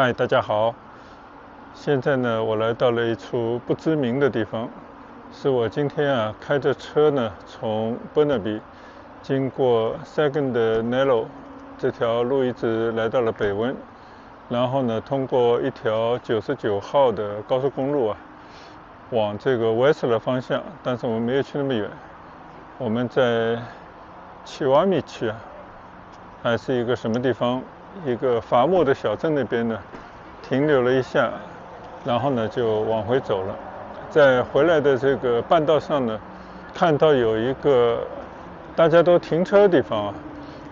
嗨，大家好。现在呢，我来到了一处不知名的地方，是我今天开着车呢，从 Burnaby 经过 Second Narrow 这条路一直来到了北温，然后呢，通过一条99号的高速公路往这个 Whistler 方向，但是我们没有去那么远，我们在奇瓦米区还是一个什么地方，一个伐木的小镇那边呢，停留了一下，然后呢就往回走了。在回来的这个半道上呢，看到有一个大家都停车的地方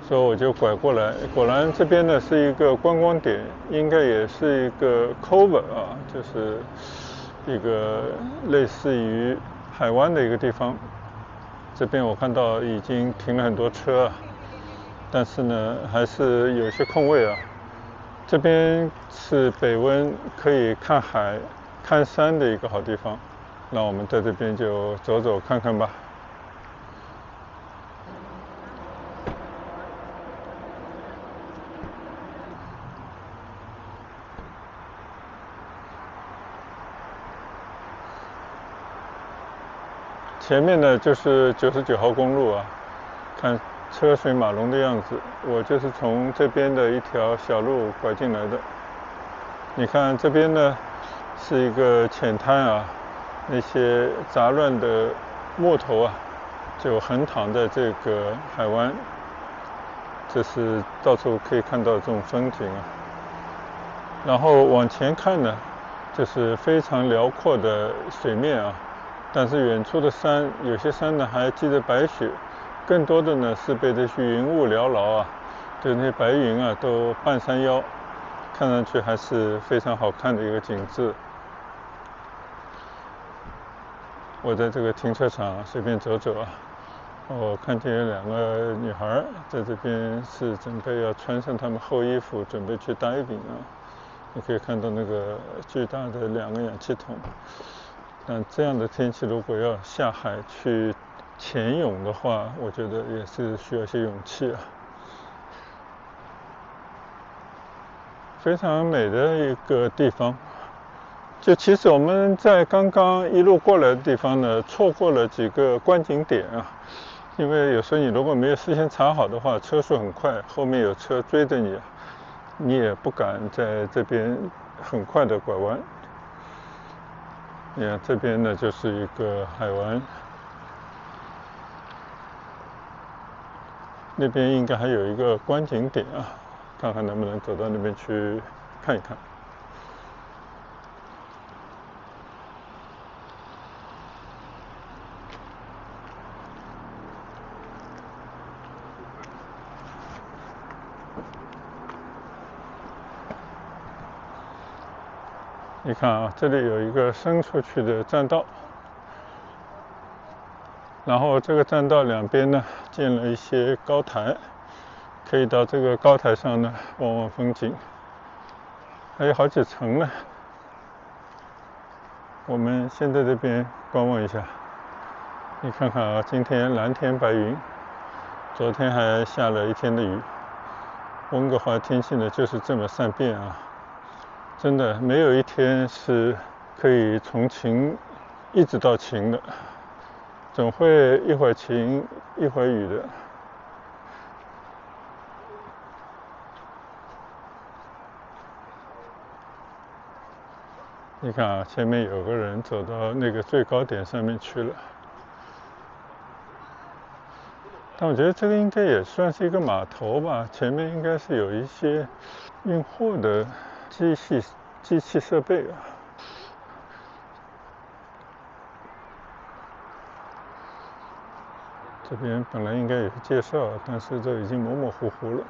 所以我就拐过来。果然这边呢是一个观光点，应该也是一个 cover 就是一个类似于海湾的一个地方。这边我看到已经停了很多车但是呢还是有些空位这边是北温可以看海看山的一个好地方，那我们在这边就走走看看吧。前面呢就是99号公路看车水马龙的样子。我就是从这边的一条小路拐进来的。你看这边呢是一个浅滩那些杂乱的木头就横躺在这个海湾，这是到处可以看到这种风景然后往前看呢，就是非常辽阔的水面但是远处的山，有些山呢还积着白雪，更多的呢是被这些云雾缭绕就那些白云都半山腰，看上去还是非常好看的一个景致。我在这个停车场随便走走我看见有2个女孩在这边是准备要穿上她们厚衣服，准备去 diving你可以看到那个巨大的2个氧气筒。但这样的天气如果要下海去潜泳的话，我觉得也是需要一些勇气非常美的一个地方。就其实我们在刚刚一路过来的地方呢，错过了几个观景点因为有时候你如果没有事先查好的话，车速很快，后面有车追着你，你也不敢在这边很快的拐弯。你看这边呢就是一个海湾，那边应该还有一个观景点看看能不能走到那边去看一看。你看这里有一个伸出去的栈道，然后这个栈道两边呢建了一些高台，可以到这个高台上呢望望风景，还有好几层呢。我们先在这边观望一下。你看看今天蓝天白云，昨天还下了一天的雨。温哥华天气呢就是这么善变真的没有一天是可以从晴一直到晴的，总会一会儿晴一会儿雨的。你看前面有个人走到那个最高点上面去了，但我觉得这个应该也算是一个码头吧，前面应该是有一些运货的机器设备这边本来应该有介绍，但是这已经模模糊糊了。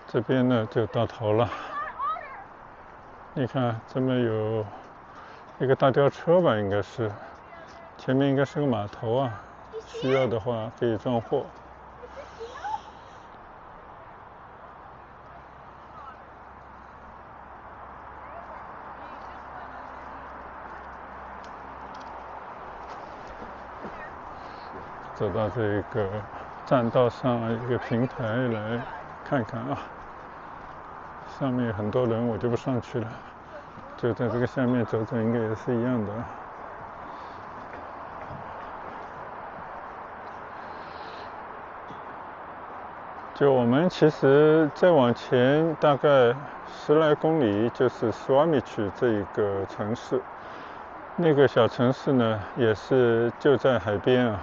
这边呢就到头了。你看这边有一个大吊车吧，应该是前面应该是个码头需要的话可以装货。走到这个栈道上一个平台来看看啊。上面很多人，我就不上去了，就在这个下面走走，应该也是一样的。就我们其实再往前大概10来公里就是斯瓦米区这一个城市，那个小城市呢也是就在海边啊。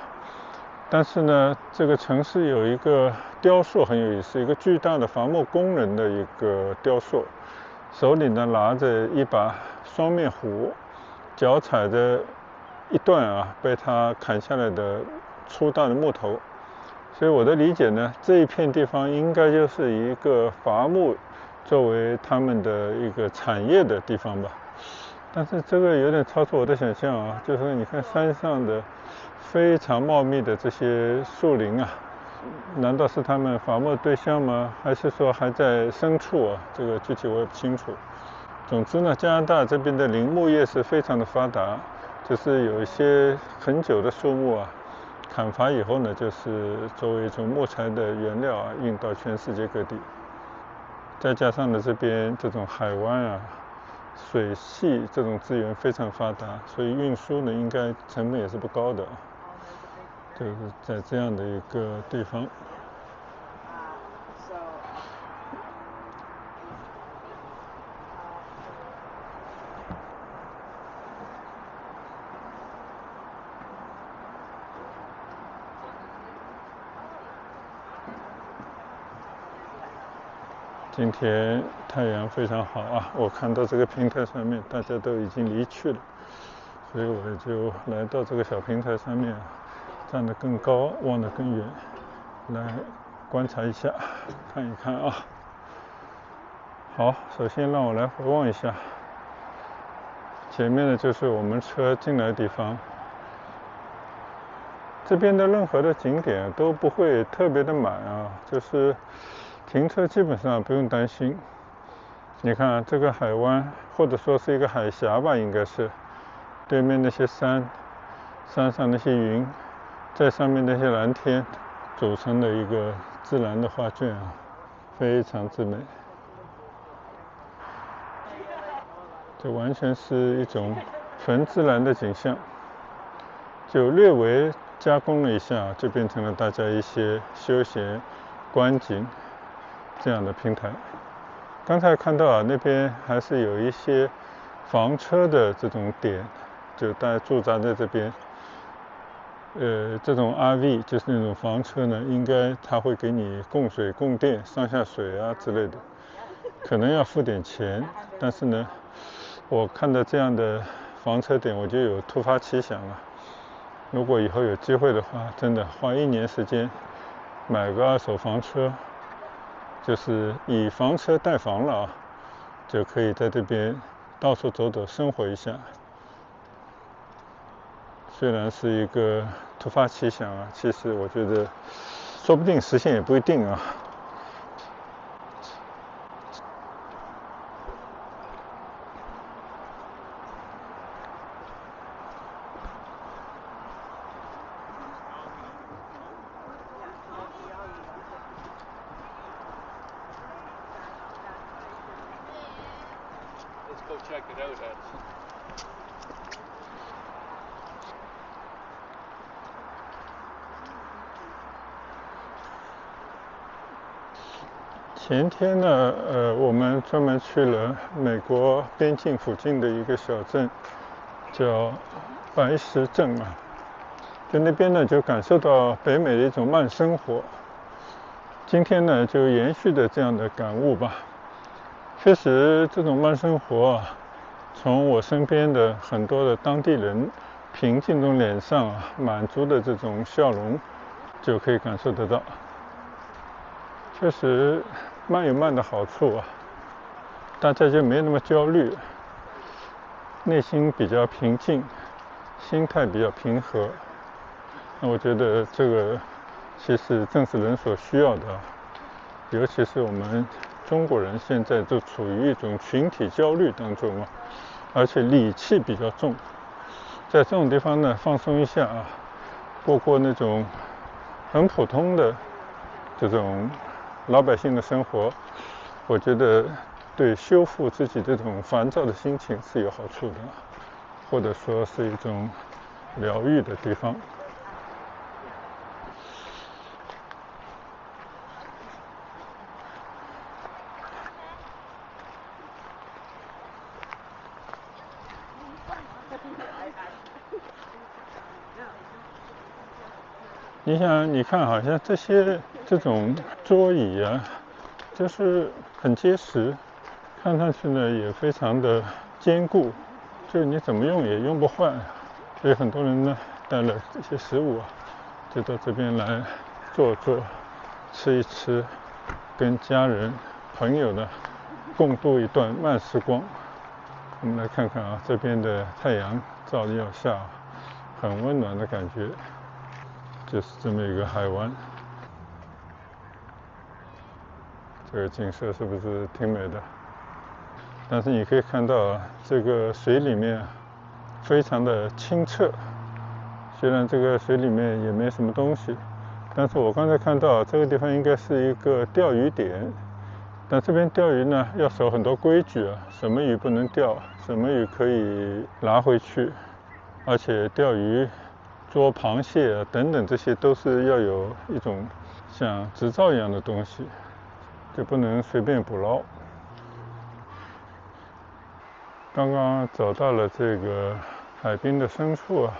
但是呢，这个城市有一个雕塑很有意思，一个巨大的伐木工人的一个雕塑，手里呢拿着一把双面斧，脚踩着一段被他砍下来的粗大的木头。所以我的理解呢，这一片地方应该就是一个伐木作为他们的一个产业的地方吧。但是这个有点超出我的想象啊，就是你看山上的非常茂密的这些树林啊，难道是他们伐木对象吗？还是说还在深处啊？这个具体我也不清楚。总之呢，加拿大这边的林木业是非常的发达，就是有一些很久的树木啊，砍伐以后呢，就是作为一种木材的原料啊，运到全世界各地。再加上呢，这边这种海湾啊、水系这种资源非常发达，所以运输呢应该成本也是不高的。就是在这样的一个地方。今天太阳非常好啊，我看到这个平台上面大家都已经离去了，所以我就来到这个小平台上面，站得更高，望得更远，来观察一下，看一看啊。好，首先让我来回望一下，前面的就是我们车进来的地方。这边的任何的景点都不会特别的满啊，就是停车基本上不用担心。你看这个海湾，或者说是一个海峡吧，应该是对面那些山上那些云，在上面那些蓝天组成的一个自然的画卷啊，非常之美。这完全是一种纯自然的景象，就略微加工了一下，就变成了大家一些休闲观景这样的平台。刚才看到那边还是有一些房车的这种点，就大家驻扎在这边。这种 RV 就是那种房车呢，应该它会给你供水供电、上下水啊之类的，可能要付点钱。但是呢，我看到这样的房车点，我就有突发奇想了。如果以后有机会的话，真的花1年时间买个2手房车，就是以房车带房了啊，就可以在这边到处走走，生活一下。虽然是一个突发奇想啊，其实我觉得说不定实现也不一定啊。前天呢，我们专门去了美国边境附近的一个小镇，叫白石镇啊。在那边呢，就感受到北美的一种慢生活。今天呢，就延续的这样的感悟吧。确实，这种慢生活啊，从我身边的很多的当地人平静的脸上满足的这种笑容，就可以感受得到。确实，慢有慢的好处啊，大家就没那么焦虑，内心比较平静，心态比较平和。那我觉得这个其实正是人所需要的，尤其是我们中国人现在就处于一种群体焦虑当中啊，而且戾气比较重。在这种地方呢，放松一下啊，过那种很普通的这种老百姓的生活，我觉得对修复自己这种烦躁的心情是有好处的，或者说是一种疗愈的地方。你想，你看，好像这种桌椅啊，就是很结实，看上去呢也非常的坚固，就你怎么用也用不坏。所以很多人呢带了这些食物啊，就到这边来坐坐，吃一吃，跟家人朋友呢共度一段慢时光。我们来看看啊，这边的太阳照耀下，很温暖的感觉。就是这么一个海湾，这个景色是不是挺美的？但是你可以看到啊，这个水里面非常的清澈，虽然这个水里面也没什么东西，但是我刚才看到这个地方应该是一个钓鱼点，但这边钓鱼呢要守很多规矩啊，什么鱼不能钓，什么鱼可以拿回去，而且钓鱼捉螃蟹啊等等，这些都是要有一种像执照一样的东西，就不能随便捕捞。刚刚走到了这个海滨的深处啊，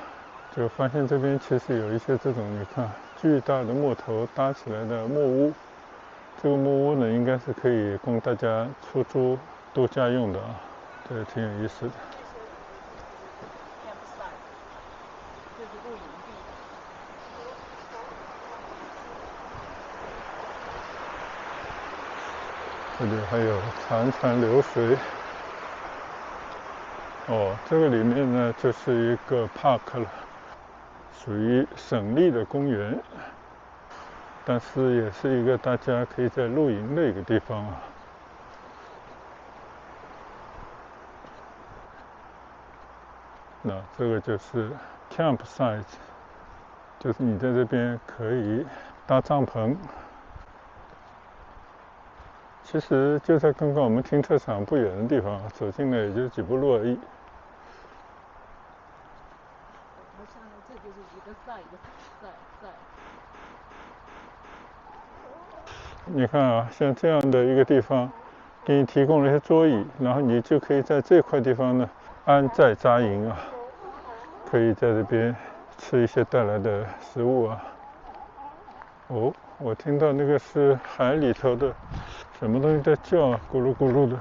就发现这边其实有一些这种你看巨大的木头搭起来的木屋。这个木屋呢，应该是可以供大家出租度假用的啊，这个挺有意思的。这里还有潺潺流水。哦，这个里面呢就是一个 park 了，属于省立的公园，但是也是一个大家可以在露营的一个地方啊。那这个就是 campsite， 就是你在这边可以搭帐篷。其实就在刚刚我们停车场不远的地方，走进来也就几步路而已。这就是一个赛。你看啊，像这样的一个地方，给你提供了一些桌椅，然后你就可以在这块地方呢安寨扎营啊，可以在这边吃一些带来的食物啊。哦，我听到那个是海里头的什么东西在叫啊，咕噜咕噜的。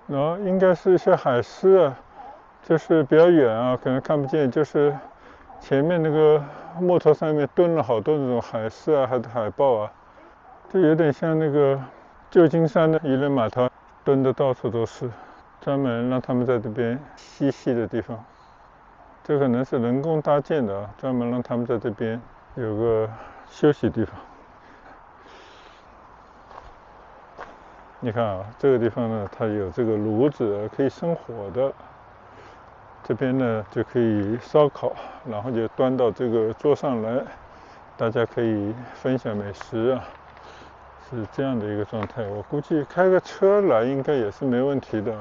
然后应该是一些海狮啊，就是比较远啊，可能看不见，就是前面那个木头上面蹲了好多那种海狮啊，还是海豹啊，就有点像那个旧金山的渔人码头蹲的到处都是，专门让他们在这边嬉戏的地方。这可能是人工搭建的啊，专门让他们在这边有个休息地方。你看啊，这个地方呢，它有这个炉子可以生火的，这边呢就可以烧烤，然后就端到这个桌上来，大家可以分享美食啊，是这样的一个状态。我估计开个车来应该也是没问题的。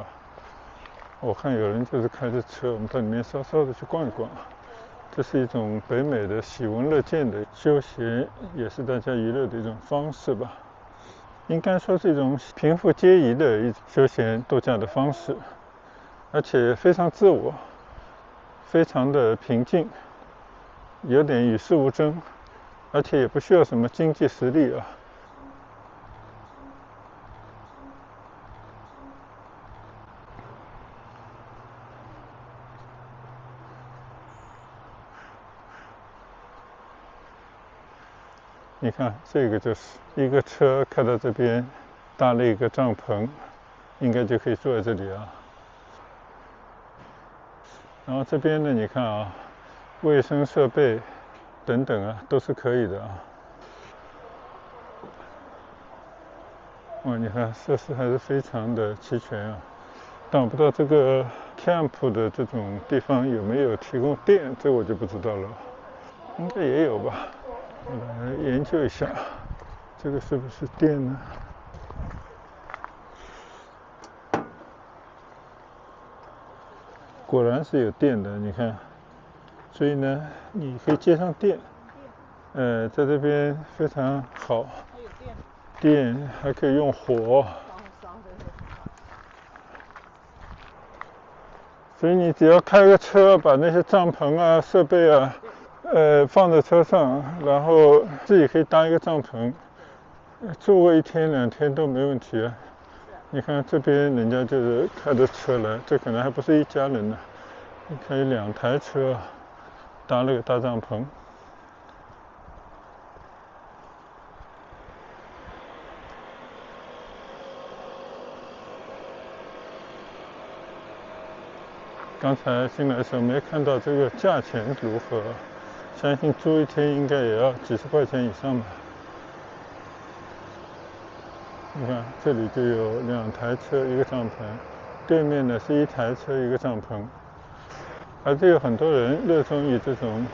我看有人就是开着车，我们到里面稍稍的去逛一逛。这是一种北美的喜闻乐见的休闲，也是大家娱乐的一种方式吧。应该说是一种贫富皆宜的一种休闲度假的方式，而且非常自我，非常的平静，有点与世无争，而且也不需要什么经济实力啊。你看，这个就是一个车开到这边，搭了一个帐篷，应该就可以坐在这里啊。然后这边呢，你看啊，卫生设备等等啊，都是可以的啊。哇，你看设施还是非常的齐全啊。但我不知道这个 camp 的这种地方有没有提供电，这我就不知道了。应该也有吧，我来研究一下，这个是不是电呢？果然是有电的，你看，所以呢，你可以接上电，在这边非常好，电还可以用火，所以你只要开个车，把那些帐篷啊、设备啊，放在车上，然后自己可以搭一个帐篷，住个1天2天都没问题啊。你看这边人家就是开着车来，这可能还不是一家人呢，你看有2台车，搭了个大帐篷。刚才进来的时候没看到这个价钱如何，相信租1天应该也要几十块钱以上吧。你看这里就有2台车1个帐篷，对面呢是1台车1个帐篷，还是有很多人热衷于这种，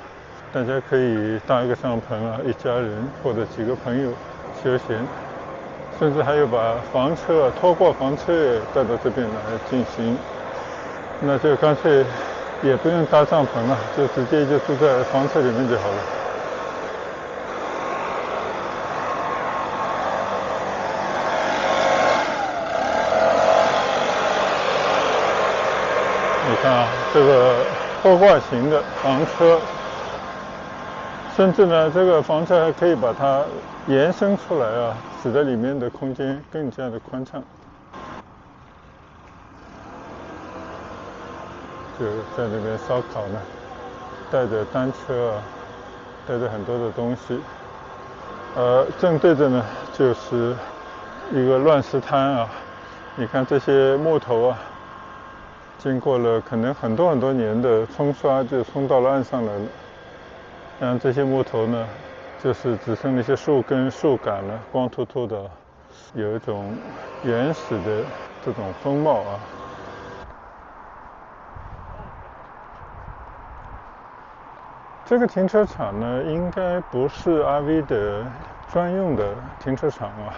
大家可以搭一个帐篷啊，一家人或者几个朋友休闲，甚至还有把房车拖挂房车也带到这边来进行。那就干脆也不用搭帐篷了，就直接就住在房车里面就好了。你看啊，这个拖挂型的房车，甚至呢，这个房车还可以把它延伸出来啊，使得里面的空间更加的宽敞。就在那边烧烤呢，带着单车啊，带着很多的东西，正对着呢就是一个乱石滩啊。你看这些木头啊，经过了可能很多年的冲刷，就冲到了岸上来了。然后这些木头呢，就是只剩那些树根、树干了，光秃秃的，有一种原始的这种风貌啊。这个停车场呢，应该不是 RV 的专用的停车场啊，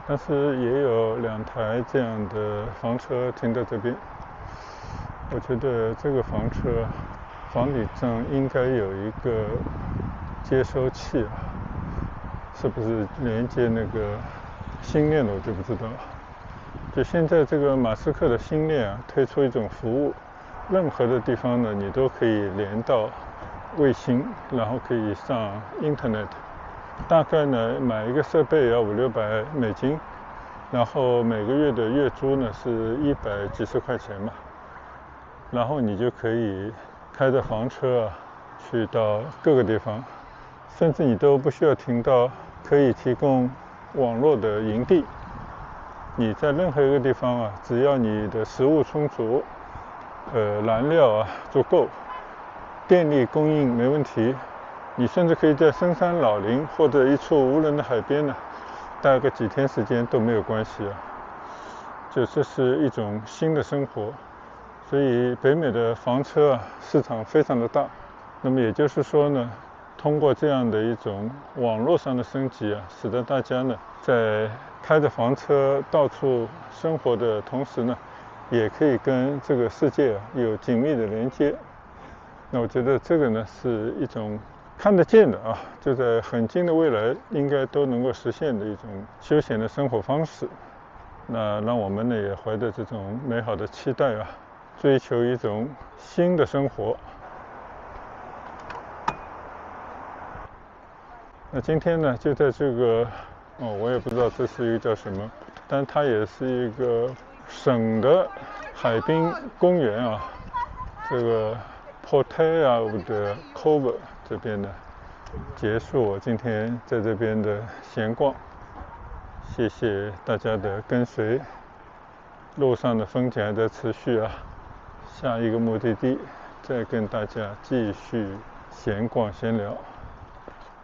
但是也有2台这样的房车停在这边。我觉得这个房车房顶上应该有一个接收器啊，是不是连接那个星链的我就不知道。就现在这个马斯克的星链啊，推出一种服务，任何的地方呢你都可以连到卫星，然后可以上 Internet。大概呢买一个设备要500-600美金，然后每个月的月租呢是100几十块钱嘛，然后你就可以开着房车啊去到各个地方，甚至你都不需要停到可以提供网络的营地。你在任何一个地方啊，只要你的食物充足，燃料啊足够，电力供应没问题，你甚至可以在深山老林或者一处无人的海边呢，待个几天时间都没有关系啊。就这是一种新的生活，所以北美的房车啊市场非常的大。那么也就是说呢，通过这样的一种网络上的升级啊，使得大家呢在开着房车到处生活的同时呢，也可以跟这个世界有紧密的连接。那我觉得这个呢是一种看得见的啊，就在很近的未来应该都能够实现的一种休闲的生活方式。那让我们呢也怀着这种美好的期待啊，追求一种新的生活。那今天呢就在这个我也不知道这是一个叫什么，但它也是一个省的海滨公园啊，这个 Portage de Cove 这边呢结束我今天在这边的闲逛。谢谢大家的跟随，路上的风景还在持续啊，下一个目的地再跟大家继续闲逛闲聊。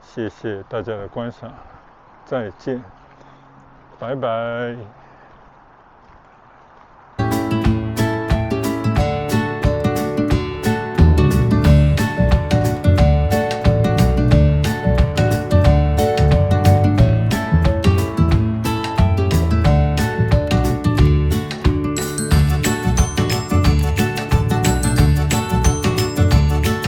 谢谢大家的观赏，再见。拜拜。